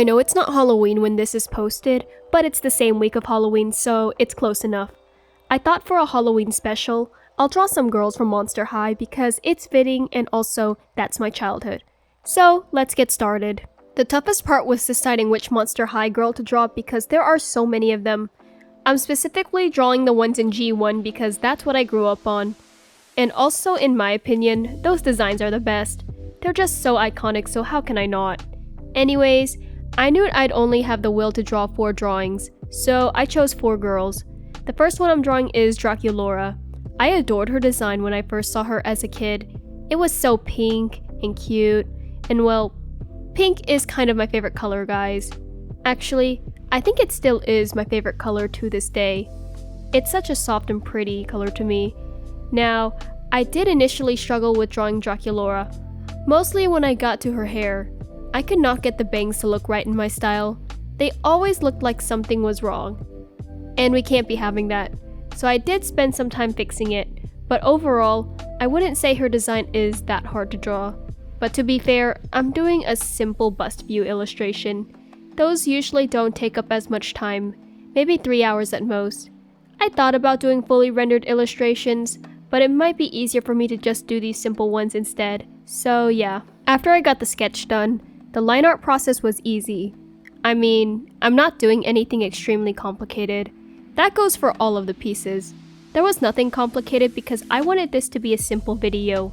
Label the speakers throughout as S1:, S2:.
S1: I know it's not Halloween when this is posted, but it's the same week of Halloween, so it's close enough. I thought for a Halloween special, I'll draw some girls from Monster High because it's fitting and also that's my childhood. So let's get started. The toughest part was deciding which Monster High girl to draw because there are so many of them. I'm specifically drawing the ones in G1 because that's what I grew up on. And also, in my opinion, those designs are the best. They're just so iconic, so how can I not? Anyways, I knew I'd only have the will to draw 4 drawings, so I chose 4 girls. The first one I'm drawing is Draculaura. I adored her design when I first saw her as a kid. It was so pink and cute, and well, pink is kind of my favorite color, guys. Actually, I think it still is my favorite color to this day. It's such a soft and pretty color to me. Now, I did initially struggle with drawing Draculaura, mostly when I got to her hair. I could not get the bangs to look right in my style. They always looked like something was wrong. And we can't be having that. So I did spend some time fixing it, but overall, I wouldn't say her design is that hard to draw. But to be fair, I'm doing a simple bust view illustration. Those usually don't take up as much time, maybe 3 hours at most. I thought about doing fully rendered illustrations, but it might be easier for me to just do these simple ones instead. So yeah, after I got the sketch done, the line art process was easy. I mean, I'm not doing anything extremely complicated. That goes for all of the pieces. There was nothing complicated because I wanted this to be a simple video.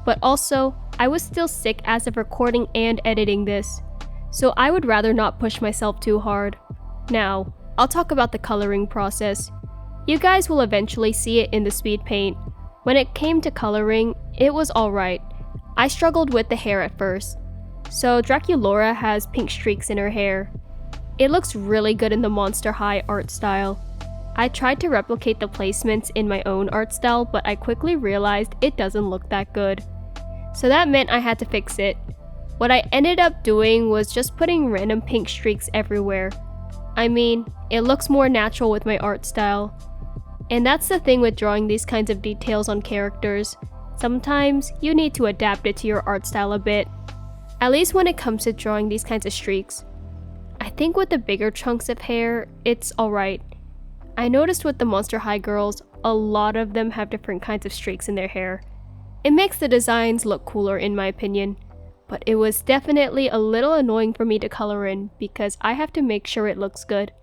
S1: But also, I was still sick as of recording and editing this. So I would rather not push myself too hard. Now, I'll talk about the coloring process. You guys will eventually see it in the speed paint. When it came to coloring, it was alright. I struggled with the hair at first. So Draculaura has pink streaks in her hair. It looks really good in the Monster High art style. I tried to replicate the placements in my own art style, but I quickly realized it doesn't look that good. So that meant I had to fix it. What I ended up doing was just putting random pink streaks everywhere. I mean, it looks more natural with my art style. And that's the thing with drawing these kinds of details on characters. Sometimes you need to adapt it to your art style a bit. At least when it comes to drawing these kinds of streaks. I think with the bigger chunks of hair, it's alright. I noticed with the Monster High girls, a lot of them have different kinds of streaks in their hair. It makes the designs look cooler in my opinion, but it was definitely a little annoying for me to color in because I have to make sure it looks good.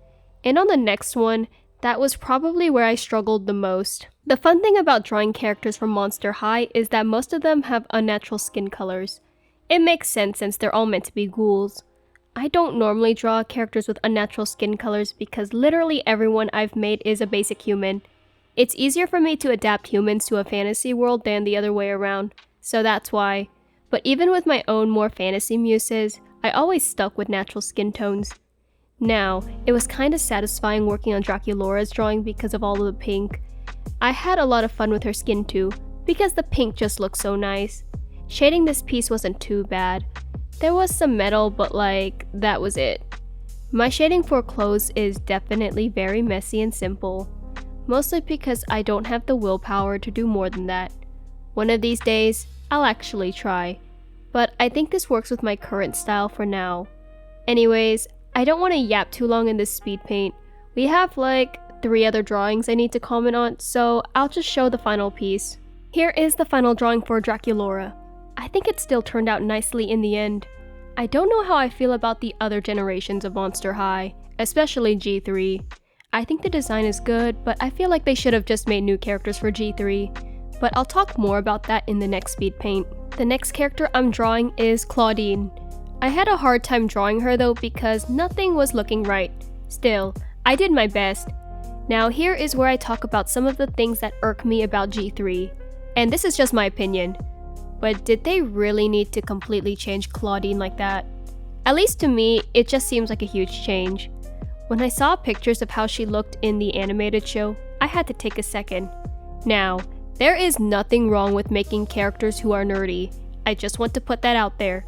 S1: And on the next one, that was probably where I struggled the most. The fun thing about drawing characters from Monster High is that most of them have unnatural skin colors. It makes sense since they're all meant to be ghouls. I don't normally draw characters with unnatural skin colors because literally everyone I've made is a basic human. It's easier for me to adapt humans to a fantasy world than the other way around, so that's why. But even with my own more fantasy muses, I always stuck with natural skin tones. Now, it was kinda satisfying working on Draculaura's drawing because of all of the pink. I had a lot of fun with her skin too, because the pink just looked so nice. Shading this piece wasn't too bad. There was some metal, but that was it. My shading for clothes is definitely very messy and simple, mostly because I don't have the willpower to do more than that. One of these days, I'll actually try, but I think this works with my current style for now. Anyways, I don't want to yap too long in this speed paint. We have 3 other drawings I need to comment on, so I'll just show the final piece. Here is the final drawing for Draculaura. I think it still turned out nicely in the end. I don't know how I feel about the other generations of Monster High, especially G3. I think the design is good, but I feel like they should have just made new characters for G3. But I'll talk more about that in the next speed paint. The next character I'm drawing is Claudine. I had a hard time drawing her though because nothing was looking right. Still, I did my best. Now here is where I talk about some of the things that irk me about G3. And this is just my opinion. But did they really need to completely change Claudine like that? At least to me, it just seems like a huge change. When I saw pictures of how she looked in the animated show, I had to take a second. Now, there is nothing wrong with making characters who are nerdy. I just want to put that out there.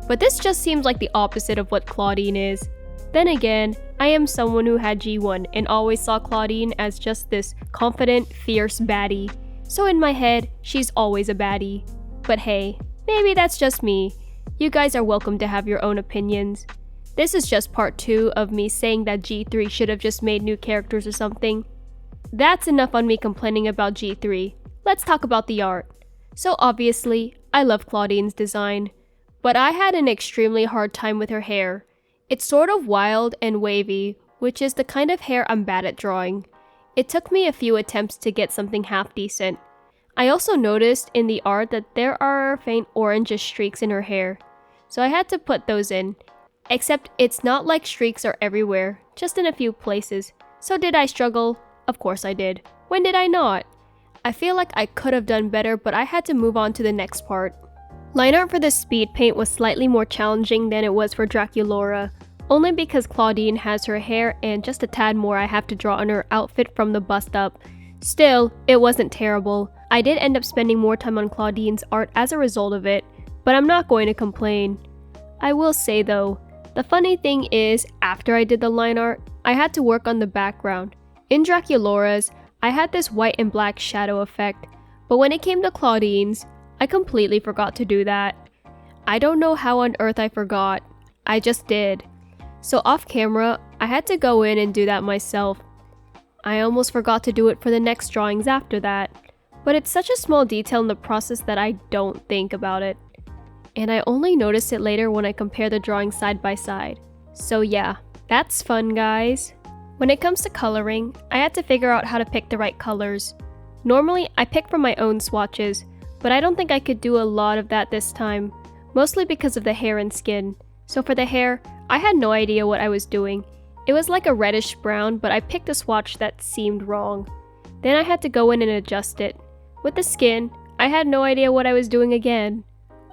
S1: But this just seems like the opposite of what Claudine is. Then again, I am someone who had G1 and always saw Claudine as just this confident, fierce baddie. So in my head, she's always a baddie. But hey, maybe that's just me. You guys are welcome to have your own opinions. This is just part 2 of me saying that G3 should have just made new characters or something. That's enough on me complaining about G3. Let's talk about the art. So obviously, I love Claudine's design, but I had an extremely hard time with her hair. It's sort of wild and wavy, which is the kind of hair I'm bad at drawing. It took me a few attempts to get something half decent. I also noticed in the art that there are faint orangish streaks in her hair, so I had to put those in. Except it's not like streaks are everywhere, just in a few places. So did I struggle? Of course I did. When did I not? I feel like I could have done better, but I had to move on to the next part. Line art for the speed paint was slightly more challenging than it was for Draculaura, only because Claudine has her hair and just a tad more I have to draw on her outfit from the bust up. Still, it wasn't terrible. I did end up spending more time on Claudine's art as a result of it, but I'm not going to complain. I will say though, the funny thing is, after I did the line art, I had to work on the background. In Draculaura's, I had this white and black shadow effect, but when it came to Claudine's, I completely forgot to do that. I don't know how on earth I forgot. I just did. So off camera, I had to go in and do that myself. I almost forgot to do it for the next drawings after that, but it's such a small detail in the process that I don't think about it. And I only noticed it later when I compare the drawings side by side. So yeah, that's fun, guys. When it comes to coloring, I had to figure out how to pick the right colors. Normally, I pick from my own swatches, but I don't think I could do a lot of that this time, mostly because of the hair and skin. So for the hair, I had no idea what I was doing. It was like a reddish brown, but I picked a swatch that seemed wrong. Then I had to go in and adjust it. With the skin, I had no idea what I was doing again.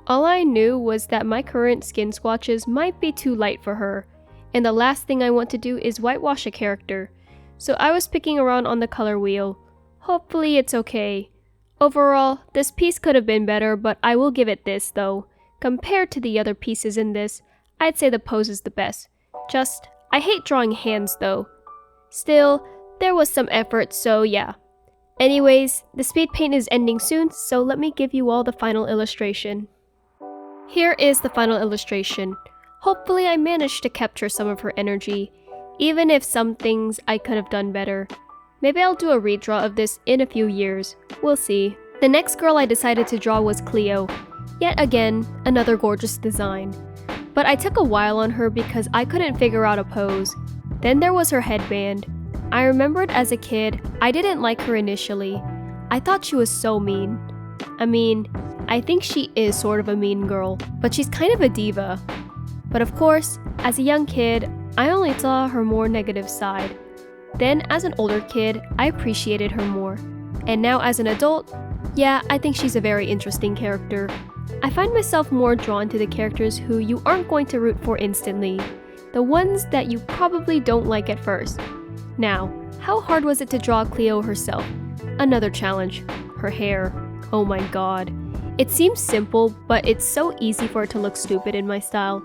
S1: All I knew was that my current skin swatches might be too light for her, and the last thing I want to do is whitewash a character. So I was picking around on the color wheel. Hopefully it's okay. Overall, this piece could have been better, but I will give it this though. Compared to the other pieces in this, I'd say the pose is the best. Just, I hate drawing hands though. Still, there was some effort, so yeah. Anyways, the speed paint is ending soon, so let me give you all the final illustration. Here is the final illustration. Hopefully I managed to capture some of her energy, even if some things I could have done better. Maybe I'll do a redraw of this in a few years. We'll see. The next girl I decided to draw was Cleo. Yet again, another gorgeous design. But I took a while on her because I couldn't figure out a pose. Then there was her headband. I remembered as a kid, I didn't like her initially. I thought she was so mean. I think she is sort of a mean girl, but she's kind of a diva. But of course, as a young kid, I only saw her more negative side. Then as an older kid, I appreciated her more. And now as an adult, yeah, I think she's a very interesting character. I find myself more drawn to the characters who you aren't going to root for instantly. The ones that you probably don't like at first. Now, how hard was it to draw Cleo herself? Another challenge. Her hair. Oh my god. It seems simple, but it's so easy for it to look stupid in my style.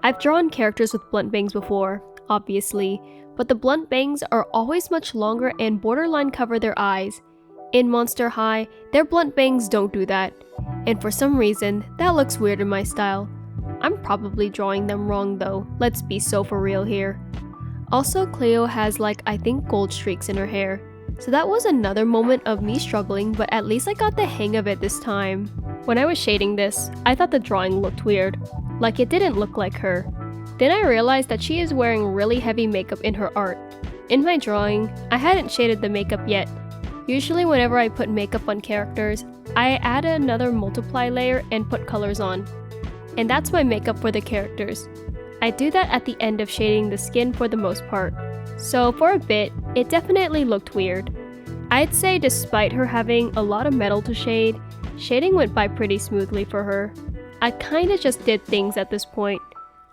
S1: I've drawn characters with blunt bangs before, obviously, but the blunt bangs are always much longer and borderline cover their eyes. In Monster High, their blunt bangs don't do that, and for some reason, that looks weird in my style. I'm probably drawing them wrong though, let's be so for real here. Also, Cleo has I think gold streaks in her hair. So that was another moment of me struggling, but at least I got the hang of it this time. When I was shading this, I thought the drawing looked weird. Like it didn't look like her. Then I realized that she is wearing really heavy makeup in her art. In my drawing, I hadn't shaded the makeup yet. Usually whenever I put makeup on characters, I add another multiply layer and put colors on. And that's my makeup for the characters. I do that at the end of shading the skin for the most part. So for a bit, it definitely looked weird. I'd say despite her having a lot of metal to shade, shading went by pretty smoothly for her. I kinda just did things at this point.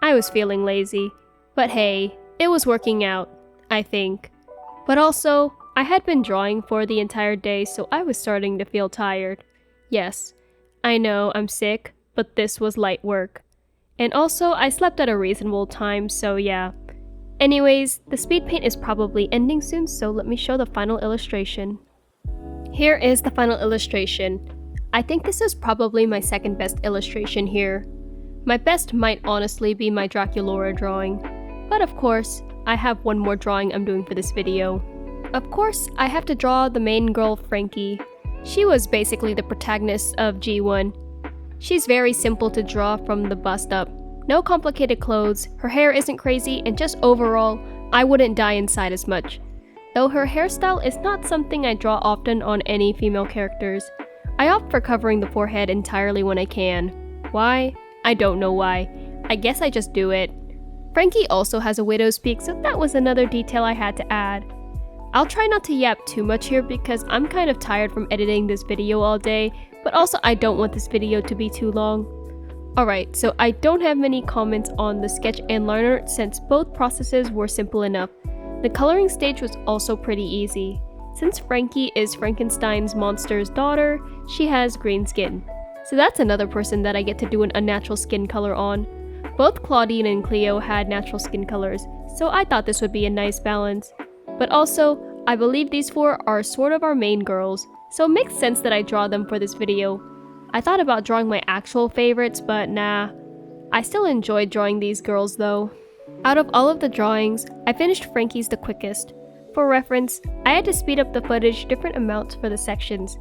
S1: I was feeling lazy. But hey, it was working out, I think. But also, I had been drawing for the entire day, so I was starting to feel tired. Yes, I know I'm sick, but this was light work. And also, I slept at a reasonable time, so yeah. Anyways, the speed paint is probably ending soon, so let me show the final illustration. Here is the final illustration. I think this is probably my second best illustration here. My best might honestly be my Draculaura drawing. But of course, I have one more drawing I'm doing for this video. Of course, I have to draw the main girl, Frankie. She was basically the protagonist of G1. She's very simple to draw from the bust up. No complicated clothes, her hair isn't crazy, and just overall, I wouldn't die inside as much. Though her hairstyle is not something I draw often on any female characters. I opt for covering the forehead entirely when I can. Why? I don't know why. I guess I just do it. Frankie also has a widow's peak, so that was another detail I had to add. I'll try not to yap too much here because I'm kind of tired from editing this video all day, but also I don't want this video to be too long. Alright, so I don't have many comments on the sketch and line art since both processes were simple enough. The coloring stage was also pretty easy. Since Frankie is Frankenstein's monster's daughter, she has green skin. So that's another person that I get to do an unnatural skin color on. Both Claudine and Cleo had natural skin colors, so I thought this would be a nice balance. But also, I believe these four are sort of our main girls, so it makes sense that I draw them for this video. I thought about drawing my actual favorites, but nah. I still enjoyed drawing these girls though. Out of all of the drawings, I finished Frankie's the quickest. For reference, I had to speed up the footage different amounts for the sections.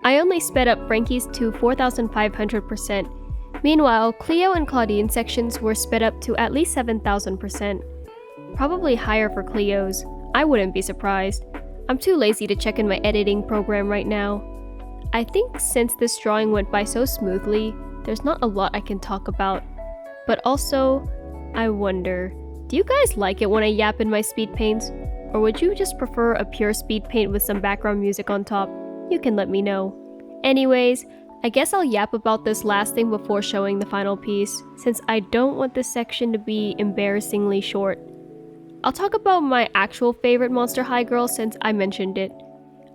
S1: I only sped up Frankie's to 4,500%. Meanwhile, Cleo and Claudine sections were sped up to at least 7,000%. Probably higher for Cleo's. I wouldn't be surprised. I'm too lazy to check in my editing program right now. I think since this drawing went by so smoothly, there's not a lot I can talk about. But also, I wonder, do you guys like it when I yap in my speed paints? Or would you just prefer a pure speed paint with some background music on top? You can let me know. Anyways, I guess I'll yap about this last thing before showing the final piece, since I don't want this section to be embarrassingly short. I'll talk about my actual favorite Monster High girl since I mentioned it.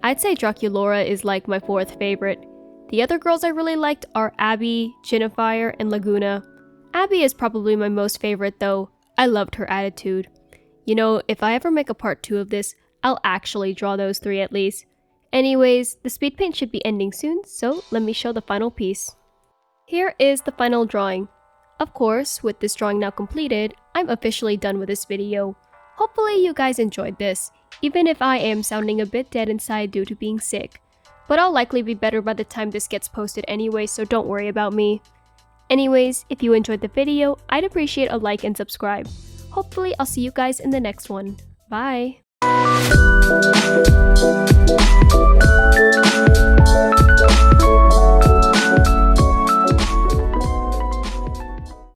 S1: I'd say Draculaura is like my fourth favorite. The other girls I really liked are Abby, Jennifer, and Laguna. Abby is probably my most favorite though. I loved her attitude. You know, if I ever make a part 2 of this, I'll actually draw those three at least. Anyways, the speed paint should be ending soon, so let me show the final piece. Here is the final drawing. Of course, with this drawing now completed, I'm officially done with this video. Hopefully you guys enjoyed this, even if I am sounding a bit dead inside due to being sick. But I'll likely be better by the time this gets posted anyway, so don't worry about me. Anyways, if you enjoyed the video, I'd appreciate a like and subscribe. Hopefully I'll see you guys in the next one. Bye!